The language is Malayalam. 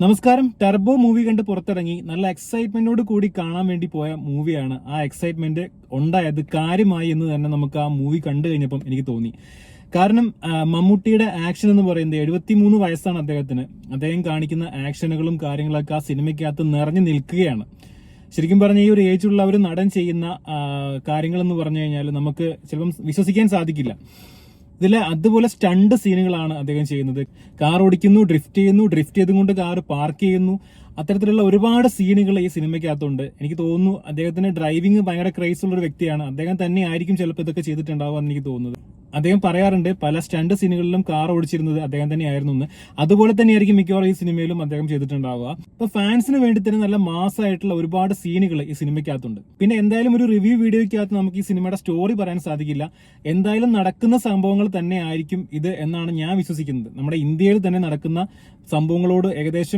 നമസ്കാരം. ടർബോ മൂവി കണ്ട് പുറത്തിറങ്ങി നല്ല എക്സൈറ്റ്മെന്റോട് കൂടി കാണാൻ വേണ്ടി പോയ മൂവിയാണ്. ആ എക്സൈറ്റ്മെന്റ് ഉണ്ടായത് കാര്യമായി എന്ന് തന്നെ നമുക്ക് ആ മൂവി കണ്ടു കഴിഞ്ഞപ്പം എനിക്ക് തോന്നി. കാരണം മമ്മൂട്ടിയുടെ ആക്ഷൻ എന്ന് പറയുന്നത് 73 വയസ്സാണ് അദ്ദേഹത്തിന്. അദ്ദേഹം കാണിക്കുന്ന ആക്ഷനുകളും കാര്യങ്ങളൊക്കെ ആ സിനിമയ്ക്കകത്ത് നിറഞ്ഞു നിൽക്കുകയാണ്. ശരിക്കും പറഞ്ഞ ഈ ഒരു ഏജുള്ള ഒരു നടൻ ചെയ്യുന്ന കാര്യങ്ങൾ എന്ന് പറഞ്ഞു കഴിഞ്ഞാൽ നമുക്ക് ചിലപ്പം വിശ്വസിക്കാൻ സാധിക്കില്ല. ഇതിലെ അതുപോലെ സ്റ്റണ്ട് സീനുകളാണ് അദ്ദേഹം ചെയ്യുന്നത്. കാർ ഓടിക്കുന്നു, ഡ്രിഫ്റ്റ് ചെയ്യുന്നു, ഡ്രിഫ്റ്റ് ചെയ്തുകൊണ്ട് കാർ പാർക്ക് ചെയ്യുന്നു. അത്തരത്തിലുള്ള ഒരുപാട് സീനുകൾ ഈ സിനിമയ്ക്കകത്തുണ്ട്. എനിക്ക് തോന്നുന്നു അദ്ദേഹത്തിന് ഡ്രൈവിംഗ് ഭയങ്കര ക്രേസ് ഉള്ള ഒരു വ്യക്തിയാണ്. അദ്ദേഹം തന്നെ ആയിരിക്കും ചിലപ്പോൾ ഇതൊക്കെ ചെയ്തിട്ടുണ്ടാവുക എന്ന് എനിക്ക് തോന്നുന്നത്. അദ്ദേഹം പറയാറുണ്ട് പല സ്റ്റണ്ട് സീനുകളിലും കാർ ഓടിച്ചിരുന്നത് അദ്ദേഹം തന്നെയായിരുന്നു എന്ന്. അതുപോലെ തന്നെയായിരിക്കും മിക്കവാറും ഈ സിനിമയിലും അദ്ദേഹം ചെയ്തിട്ടുണ്ടാവുക. അപ്പൊ ഫാൻസിന് വേണ്ടി തന്നെ നല്ല മാസമായിട്ടുള്ള ഒരുപാട് സീനുകൾ ഈ സിനിമയ്ക്കകത്തുണ്ട്. പിന്നെ എന്തായാലും ഒരു റിവ്യൂ വീഡിയോയ്ക്കകത്ത് നമുക്ക് ഈ സിനിമയുടെ സ്റ്റോറി പറയാൻ സാധിക്കില്ല. എന്തായാലും നടക്കുന്ന സംഭവങ്ങൾ തന്നെ ആയിരിക്കും ഇത് എന്നാണ് ഞാൻ വിശ്വസിക്കുന്നത്. നമ്മുടെ ഇന്ത്യയിൽ തന്നെ നടക്കുന്ന സംഭവങ്ങളോട് ഏകദേശം